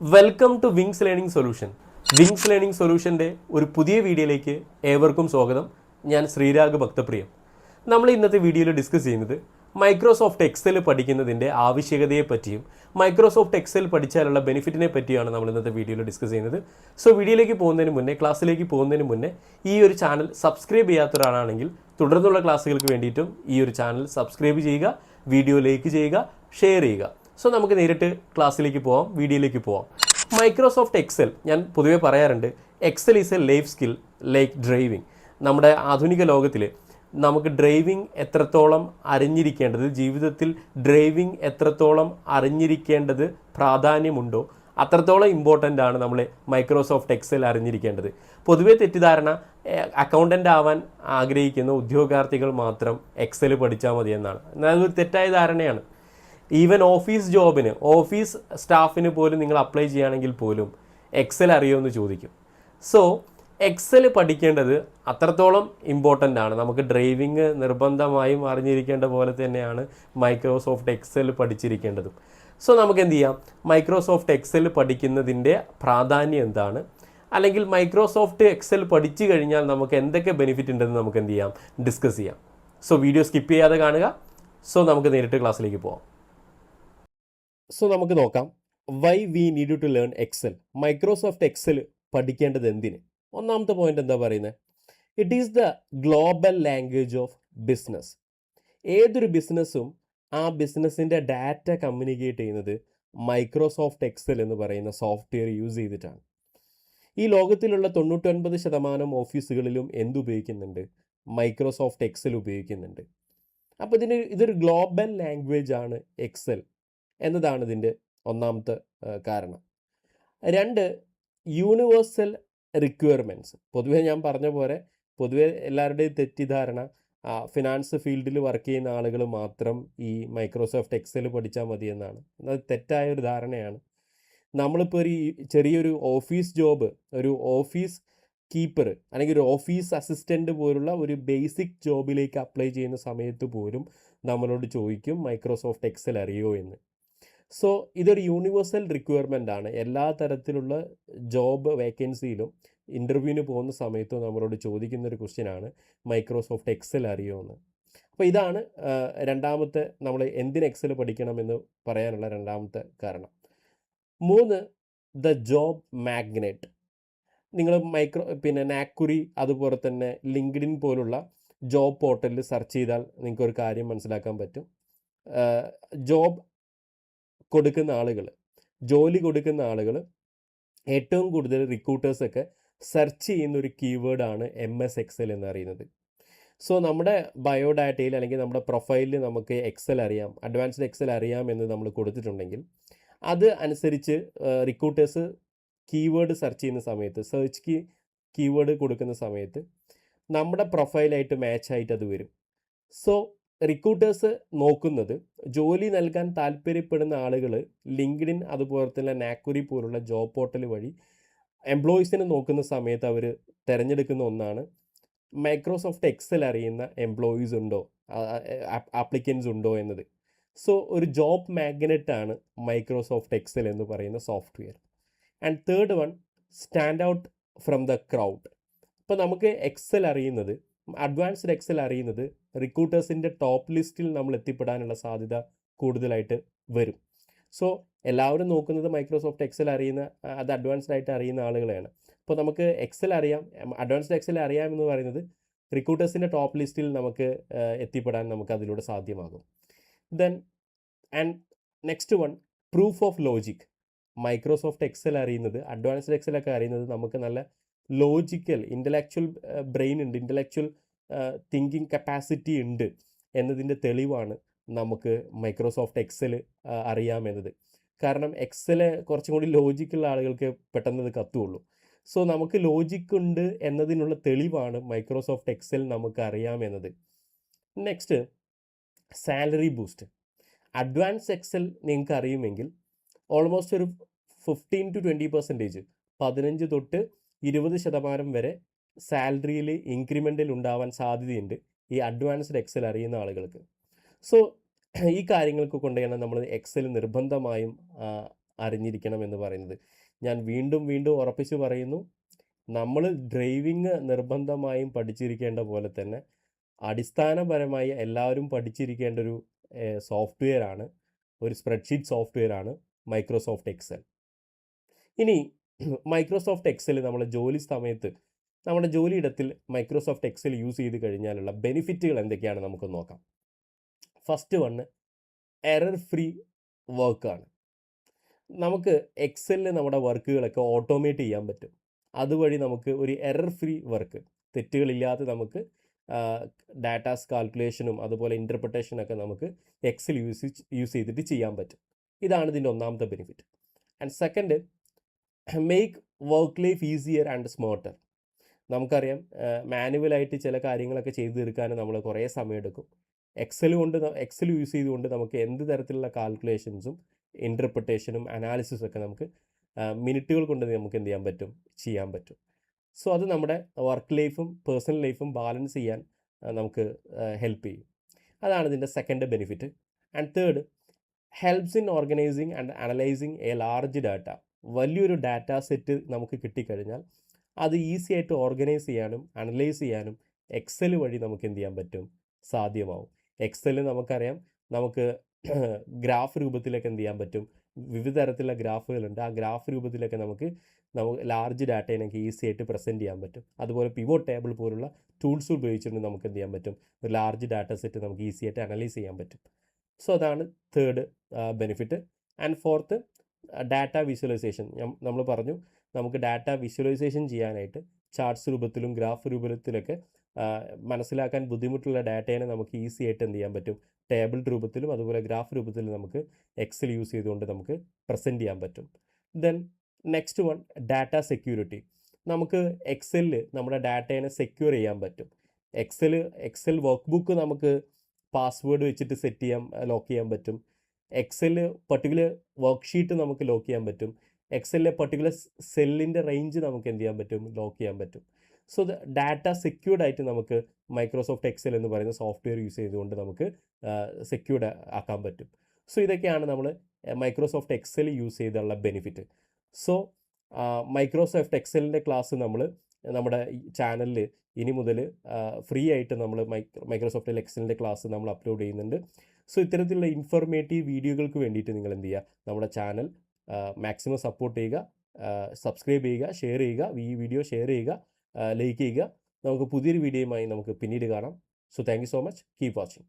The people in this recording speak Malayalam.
Welcome to Wings learning solution. Wings learning സൊല്യൂഷൻ്റെ ഒരു പുതിയ വീഡിയോയിലേക്ക് ഏവർക്കും സ്വാഗതം. ഞാൻ ശ്രീരാഗ് ഭക്തപ്രിയം. നമ്മൾ ഇന്നത്തെ വീഡിയോയിൽ ഡിസ്കസ് ചെയ്യുന്നത് മൈക്രോസോഫ്റ്റ് എക്സൽ പഠിക്കുന്നതിൻ്റെ ആവശ്യകതയെ പറ്റിയും മൈക്രോസോഫ്റ്റ് എക്സൽ പഠിച്ചാലുള്ള ബെനിഫിറ്റിനെ പറ്റിയാണ് നമ്മൾ ഇന്നത്തെ വീഡിയോയിൽ ഡിസ്കസ് ചെയ്യുന്നത്. സോ വീഡിയോയിലേക്ക് പോകുന്നതിന് മുന്നേ, ക്ലാസ്സിലേക്ക് പോകുന്നതിന് മുന്നേ ഈ ഒരു ചാനൽ സബ്സ്ക്രൈബ് ചെയ്യാത്ത ഒരാളാണെങ്കിൽ തുടർന്നുള്ള ക്ലാസ്സുകൾക്ക് വേണ്ടിയിട്ടും ഈ ഒരു ചാനൽ സബ്സ്ക്രൈബ് ചെയ്യുക, വീഡിയോ ലൈക്ക് ചെയ്യുക, ഷെയർ ചെയ്യുക. സോ നമുക്ക് നേരിട്ട് ക്ലാസ്സിലേക്ക് പോവാം, വീഡിയോയിലേക്ക് പോവാം. മൈക്രോസോഫ്റ്റ് എക്സൽ, ഞാൻ പൊതുവേ പറയാറുണ്ട്, Excel is a life skill like driving. നമ്മുടെ ആധുനിക ലോകത്തിൽ നമുക്ക് ഡ്രൈവിംഗ് എത്രത്തോളം അറിഞ്ഞിരിക്കേണ്ടത്, ജീവിതത്തിൽ ഡ്രൈവിംഗ് എത്രത്തോളം അറിഞ്ഞിരിക്കേണ്ടത് പ്രാധാന്യമുണ്ടോ അത്രത്തോളം ഇമ്പോർട്ടൻ്റ് ആണ് നമ്മൾ മൈക്രോസോഫ്റ്റ് എക്സൽ അറിഞ്ഞിരിക്കേണ്ടത്. പൊതുവേ തെറ്റിദ്ധാരണ, അക്കൗണ്ടൻ്റ് ആവാൻ ആഗ്രഹിക്കുന്ന ഉദ്യോഗാർത്ഥികൾ മാത്രം എക്സൽ പഠിച്ചാൽ മതി എന്നാണ്. അതൊരു തെറ്റായ ധാരണയാണ്. ഈവൻ ഓഫീസ് ജോബിന്, ഓഫീസ് സ്റ്റാഫിന് പോലും നിങ്ങൾ അപ്ലൈ ചെയ്യുകയാണെങ്കിൽ പോലും എക്സൽ അറിയുമെന്ന് ചോദിക്കും. സോ എക്സൽ പഠിക്കേണ്ടത് അത്രത്തോളം ഇമ്പോർട്ടൻ്റ് ആണ്. നമുക്ക് ഡ്രൈവിംഗ് നിർബന്ധമായും അറിഞ്ഞിരിക്കേണ്ട പോലെ തന്നെയാണ് മൈക്രോസോഫ്റ്റ് എക്സൽ പഠിച്ചിരിക്കേണ്ടതും. സോ നമുക്ക് എന്ത് ചെയ്യാം, മൈക്രോസോഫ്റ്റ് എക്സൽ പഠിക്കുന്നതിൻ്റെ പ്രാധാന്യം എന്താണ്, അല്ലെങ്കിൽ മൈക്രോസോഫ്റ്റ് എക്സൽ പഠിച്ചു കഴിഞ്ഞാൽ നമുക്ക് എന്തൊക്കെ ബെനിഫിറ്റ് ഉണ്ടെന്ന് നമുക്ക് എന്ത് ചെയ്യാം, ഡിസ്കസ് ചെയ്യാം. സോ വീഡിയോ സ്കിപ്പ് ചെയ്യാതെ കാണുക. സോ നമുക്ക് നേരിട്ട് ക്ലാസ്സിലേക്ക് പോകാം. സോ നമുക്ക് നോക്കാം, why we need to learn Excel. Microsoft Excel പഠിക്കേണ്ടത് എന്തിന്? ഒന്നാമത്തെ പോയിന്റ് എന്താ പറയുന്നത്? It is the global language of business. ഏതൊരു ബിസിനസ്സും ആ ബിസിനസ്സിൻ്റെ ഡാറ്റ കമ്മ്യൂണിക്കേറ്റ് ചെയ്യുന്നത് മൈക്രോസോഫ്റ്റ് എക്സൽ എന്ന് പറയുന്ന സോഫ്റ്റ്വെയർ യൂസ് ചെയ്തിട്ടാണ്. ഈ ലോകത്തിലുള്ള 99% ഓഫീസുകളിലും എന്തുപയോഗിക്കുന്നുണ്ട്? മൈക്രോസോഫ്റ്റ് എക്സൽ ഉപയോഗിക്കുന്നുണ്ട്. അപ്പോൾ ഇതൊരു ഗ്ലോബൽ ലാംഗ്വേജ് ആണ് എക്സൽ എന്നതാണ് ഇതിൻ്റെ ഒന്നാമത്തെ കാരണം. രണ്ട്, യൂണിവേഴ്സൽ റിക്വയർമെൻറ്റ്സ്. പൊതുവേ ഞാൻ പറഞ്ഞ പോലെ പൊതുവേ എല്ലാവരുടെയും തെറ്റിദ്ധാരണ, ഫിനാൻസ് ഫീൽഡിൽ വർക്ക് ചെയ്യുന്ന ആളുകൾ മാത്രം ഈ മൈക്രോസോഫ്റ്റ് എക്സൽ പഠിച്ചാൽ മതി എന്നാണ്. അത് തെറ്റായ ഒരു ധാരണയാണ്. നമ്മളിപ്പോൾ ഒരു ചെറിയൊരു ഓഫീസ് ജോബ്, ഒരു ഓഫീസ് കീപ്പർ അല്ലെങ്കിൽ ഒരു ഓഫീസ് അസിസ്റ്റൻ്റ് പോലുള്ള ഒരു ബേസിക് ജോബിലേക്ക് അപ്ലൈ ചെയ്യുന്ന സമയത്ത് പോലും നമ്മളോട് ചോദിക്കും മൈക്രോസോഫ്റ്റ് എക്സൽ അറിയോ എന്ന്. സോ ഇതൊരു യൂണിവേഴ്സൽ റിക്വയർമെൻ്റ് ആണ്. എല്ലാ തരത്തിലുള്ള ജോബ് വേക്കൻസിയിലും ഇൻ്റർവ്യൂവിന് പോകുന്ന സമയത്തും നമ്മളോട് ചോദിക്കുന്നൊരു ക്വസ്റ്റ്യനാണ് മൈക്രോസോഫ്റ്റ് എക്സൽ അറിയോ എന്ന്. അപ്പോൾ ഇതാണ് രണ്ടാമത്തെ, നമ്മൾ എന്തിന് എക്സൽ പഠിക്കണമെന്ന് പറയാനുള്ള രണ്ടാമത്തെ കാരണം. മൂന്ന്, ദ ജോബ് മാഗ്നറ്റ്. നിങ്ങൾ നാക്കുറി, അതുപോലെ തന്നെ ലിങ്ക്ഡിൻ പോലുള്ള ജോബ് പോർട്ടലിൽ സെർച്ച് ചെയ്താൽ നിങ്ങൾക്കൊരു കാര്യം മനസ്സിലാക്കാൻ പറ്റും. ജോബ് കൊടുക്കുന്ന ആളുകൾ, ജോലി കൊടുക്കുന്ന ആളുകൾ ഏറ്റവും കൂടുതൽ റിക്രൂട്ടേഴ്സൊക്കെ സെർച്ച് ചെയ്യുന്ന ഒരു കീവേഡാണ് MS എക്സൽ എന്ന് അറിയുന്നത്. സോ നമ്മുടെ ബയോഡാറ്റയിൽ അല്ലെങ്കിൽ നമ്മുടെ പ്രൊഫൈലിൽ നമുക്ക് എക്സൽ അറിയാം, അഡ്വാൻസ്ഡ് എക്സൽ അറിയാം എന്ന് നമ്മൾ കൊടുത്തിട്ടുണ്ടെങ്കിൽ അത് അനുസരിച്ച് റിക്രൂട്ടേഴ്സ് കീവേഡ് സെർച്ച് ചെയ്യുന്ന സമയത്ത്, സെർച്ച് കീവേഡ് കൊടുക്കുന്ന സമയത്ത് നമ്മുടെ പ്രൊഫൈലായിട്ട് മാച്ചായിട്ട് അത് വരും. സോ റിക്രൂട്ടേഴ്സ് നോക്കുന്നത്, ജോലി നൽകാൻ താല്പര്യപ്പെടുന്ന ആളുകൾ ലിങ്ക്ഡിൻ അതുപോലെ തന്നെ നാക്കുറി പോലുള്ള ജോബ് പോർട്ടൽ വഴി എംപ്ലോയീസിനെ നോക്കുന്ന സമയത്ത് അവർ തിരഞ്ഞെടുക്കുന്ന ഒന്നാണ് മൈക്രോസോഫ്റ്റ് എക്സൽ അറിയുന്ന എംപ്ലോയീസ് ഉണ്ടോ, ആപ്ലിക്കൻസ് ഉണ്ടോ എന്നത്. സോ ഒരു ജോബ് മാഗ്നറ്റാണ് മൈക്രോസോഫ്റ്റ് എക്സൽ എന്ന് പറയുന്ന software. And third one, stand out from the crowd. ഇപ്പോൾ നമുക്ക് എക്സൽ അറിയുന്നത്, അഡ്വാൻസ്ഡ് എക്സൽ അറിയുന്നത് റിക്രൂട്ടേഴ്സിൻ്റെ ടോപ്പ് ലിസ്റ്റിൽ നമ്മൾ എത്തിപ്പെടാനുള്ള സാധ്യത കൂടുതലായിട്ട് വരും. സോ എല്ലാവരും നോക്കുന്നത് മൈക്രോസോഫ്റ്റ് എക്സൽ അറിയുന്ന, അത് അഡ്വാൻസ്ഡ് ആയിട്ട് അറിയുന്ന ആളുകളെയാണ്. അപ്പോൾ നമുക്ക് എക്സൽ അറിയാം, അഡ്വാൻസ്ഡ് എക്സൽ അറിയാം എന്ന് പറയുന്നത് റിക്രൂട്ടേഴ്സിൻ്റെ ടോപ്പ് ലിസ്റ്റിൽ നമുക്ക് എത്തിപ്പെടാൻ നമുക്ക് അതിലൂടെ സാധ്യമാകും. Then and next one, proof of logic. Microsoft Excel അറിയുന്നത്, അഡ്വാൻസ്ഡ് എക്സലൊക്കെ അറിയുന്നത് നമുക്ക് നല്ല ലോജിക്കൽ, ഇൻ്റലക്ച്വൽ ബ്രെയിൻ ഉണ്ട്, ഇൻ്റലക്ച്വൽ തിങ്കിങ് കപ്പാസിറ്റി ഉണ്ട് എന്നതിൻ്റെ തെളിവാണ് നമുക്ക് മൈക്രോസോഫ്റ്റ് എക്സൽ അറിയാമെന്നത്. കാരണം എക്സൽ കുറച്ചും കൂടി ലോജിക്കുള്ള ആളുകൾക്ക് പെട്ടെന്ന് അത് കത്തുള്ളൂ. സോ നമുക്ക് ലോജിക് ഉണ്ട് എന്നതിനുള്ള തെളിവാണ് മൈക്രോസോഫ്റ്റ് എക്സൽ നമുക്ക് അറിയാമെന്നത്. Next, salary boost. Advance Excel നിങ്ങൾക്ക് അറിയുമെങ്കിൽ ഓൾമോസ്റ്റ് ഒരു 15 to 20%, 15 തൊട്ട് 20% വരെ സാലറിയിൽ ഇൻക്രിമെൻ്റിൽ ഉണ്ടാവാൻ സാധ്യതയുണ്ട് ഈ അഡ്വാൻസ്ഡ് എക്സൽ അറിയുന്ന ആളുകൾക്ക്. സോ ഈ കാര്യങ്ങൾക്ക് കൊണ്ടുതന്നെ നമ്മൾ എക്സൽ നിർബന്ധമായും അറിഞ്ഞിരിക്കണം എന്ന് പറയുന്നത്. ഞാൻ വീണ്ടും വീണ്ടും ഉറപ്പിച്ച് പറയുന്നു, നമ്മൾ ഡ്രൈവിംഗ് നിർബന്ധമായും പഠിച്ചിരിക്കേണ്ട പോലെ തന്നെ അടിസ്ഥാനപരമായി എല്ലാവരും പഠിച്ചിരിക്കേണ്ട ഒരു സോഫ്റ്റ്വെയറാണ്, ഒരു സ്പ്രെഡ്ഷീറ്റ് സോഫ്റ്റ്വെയറാണ് മൈക്രോസോഫ്റ്റ് എക്സൽ. ഇനി മൈക്രോസോഫ്റ്റ് എക്സൽ നമ്മുടെ ജോലി സമയത്ത്, നമ്മുടെ ജോലിയിടത്തിൽ മൈക്രോസോഫ്റ്റ് എക്സൽ യൂസ് ചെയ്ത് കഴിഞ്ഞാലുള്ള ബെനിഫിറ്റുകൾ എന്തൊക്കെയാണ് നമുക്ക് നോക്കാം. ഫസ്റ്റ് വണ്ണ് എറർ ഫ്രീ വർക്കാണ്. നമുക്ക് എക്സലിൽ നമ്മുടെ വർക്കുകളൊക്കെ ഓട്ടോമേറ്റ് ചെയ്യാൻ പറ്റും. അതുവഴി നമുക്ക് ഒരു എറർ ഫ്രീ വർക്ക്, തെറ്റുകളില്ലാതെ നമുക്ക് ഡാറ്റാസ് കാൽക്കുലേഷനും അതുപോലെ ഇൻ്റർപ്രിട്ടേഷനൊക്കെ നമുക്ക് എക്സൽ യൂസ് ചെയ്തിട്ട് ചെയ്യാൻ പറ്റും. ഇതാണ് ഇതിൻ്റെ ഒന്നാമത്തെ benefit. And second, make work life easier and smarter. നമുക്കറിയാം, മാനുവലായിട്ട് ചില കാര്യങ്ങളൊക്കെ ചെയ്തു തീർക്കാൻ നമ്മൾ കുറേ സമയമെടുക്കും. എക്സൽ യൂസ് ചെയ്തുകൊണ്ട് നമുക്ക് എന്ത് തരത്തിലുള്ള കാൽക്കുലേഷൻസും ഇൻ്റർപ്രിട്ടേഷനും അനാലിസിസും ഒക്കെ നമുക്ക് മിനിറ്റുകൾ കൊണ്ട് നമുക്ക് എന്ത് ചെയ്യാൻ പറ്റും. സോ അത് നമ്മുടെ വർക്ക് ലൈഫും പേഴ്സണൽ ലൈഫും ബാലൻസ് ചെയ്യാൻ നമുക്ക് ഹെൽപ്പ് ചെയ്യും. അതാണ് ഇതിൻ്റെ second benefit. And third, helps in organising and analysing A large data. വലിയൊരു ഡാറ്റ സെറ്റ് നമുക്ക് കിട്ടിക്കഴിഞ്ഞാൽ അത് ഈസി ആയിട്ട് ഓർഗനൈസ് ചെയ്യാനും അനലൈസ് ചെയ്യാനും എക്സൽ വഴി നമുക്ക് എന്ത് ചെയ്യാൻ പറ്റും, സാധ്യമാവും. എക്സലിൽ നമുക്കറിയാം, നമുക്ക് ഗ്രാഫ് രൂപത്തിലൊക്കെ എന്ത് ചെയ്യാൻ പറ്റും, വിവിധ തരത്തിലുള്ള ഗ്രാഫുകളുണ്ട്. ആ ഗ്രാഫ് രൂപത്തിലൊക്കെ നമുക്ക് ലാർജ് ഡാറ്റയിനൊക്കെ ഈസി ആയിട്ട് പ്രസൻറ്റ് ചെയ്യാൻ പറ്റും. അതുപോലെ പിവോട്ട് ടേബിൾ പോലുള്ള ടൂൾസ് ഉപയോഗിച്ചുകൊണ്ട് നമുക്ക് എന്ത് ചെയ്യാൻ പറ്റും, ഒരു ലാർജ് ഡാറ്റ സെറ്റ് നമുക്ക് ഈസി ആയിട്ട് അനലൈസ് ചെയ്യാൻ പറ്റും. സോ അതാണ് third benefit. And fourth, data visualisation. നമ്മൾ പറഞ്ഞു, നമുക്ക് ഡാറ്റ വിഷ്വലൈസേഷൻ ചെയ്യാനായിട്ട് ചാർട്ട്സ് രൂപത്തിലും ഗ്രാഫ് രൂപത്തിലൊക്കെ മനസ്സിലാക്കാൻ ബുദ്ധിമുട്ടുള്ള ഡാറ്റേനെ നമുക്ക് ഈസി ആയിട്ട് എന്ത് ചെയ്യാൻ പറ്റും, ടേബിൾ രൂപത്തിലും അതുപോലെ ഗ്രാഫ് രൂപത്തിലും നമുക്ക് എക്സൽ യൂസ് ചെയ്തുകൊണ്ട് നമുക്ക് പ്രസൻറ്റ് ചെയ്യാൻ പറ്റും. Then next one, data security. നമുക്ക് എക്സലിൽ നമ്മുടെ ഡാറ്റേനെ സെക്യൂർ ചെയ്യാൻ പറ്റും. എക്സൽ വർക്ക് ബുക്ക് നമുക്ക് പാസ്വേഡ് വെച്ചിട്ട് ലോക്ക് ചെയ്യാൻ പറ്റും. എക്സലിൽ പർട്ടിക്കുലർ വർക്ക്ഷീറ്റ് നമുക്ക് ലോക്ക് ചെയ്യാൻ പറ്റും. എക്സലിലെ പർട്ടിക്കുലർ സെല്ലിൻ്റെ റേഞ്ച് നമുക്ക് എന്ത് ചെയ്യാൻ പറ്റും, ലോക്ക് ചെയ്യാൻ പറ്റും. സോ ഡാറ്റ സെക്യൂർഡ് ആയിട്ട് നമുക്ക് മൈക്രോസോഫ്റ്റ് എക്സൽ എന്ന് പറയുന്ന സോഫ്റ്റ്വെയർ യൂസ് ചെയ്തുകൊണ്ട് നമുക്ക് സെക്യൂർഡ് ആക്കാൻ പറ്റും. സോ ഇതൊക്കെയാണ് നമ്മൾ മൈക്രോസോഫ്റ്റ് എക്സൽ യൂസ് ചെയ്തുള്ള ബെനിഫിറ്റ്. സോ മൈക്രോസോഫ്റ്റ് എക്സലിൻ്റെ ക്ലാസ് നമ്മൾ നമ്മുടെ ചാനലിൽ ഇനി മുതൽ ഫ്രീ ആയിട്ട് നമ്മൾ മൈക്രോസോഫ്റ്റ് എക്സലിൻ്റെ ക്ലാസ് നമ്മൾ അപ്ലോഡ് ചെയ്യുന്നുണ്ട്. സോ ഇത്തരത്തിലുള്ള ഇൻഫോർമേറ്റീവ് വീഡിയോകൾക്ക് വേണ്ടിയിട്ട് നിങ്ങൾ എന്ത് ചെയ്യുക, നമ്മുടെ ചാനൽ മാക്സിമം സപ്പോർട്ട് ചെയ്യുക, സബ്സ്ക്രൈബ് ചെയ്യുക, ഷെയർ ചെയ്യുക, ഈ വീഡിയോ ഷെയർ ചെയ്യുക, ലൈക്ക് ചെയ്യുക. നമുക്ക് പുതിയൊരു വീഡിയോയുമായി നമുക്ക് പിന്നീട് കാണാം. So thank you so much. Keep watching.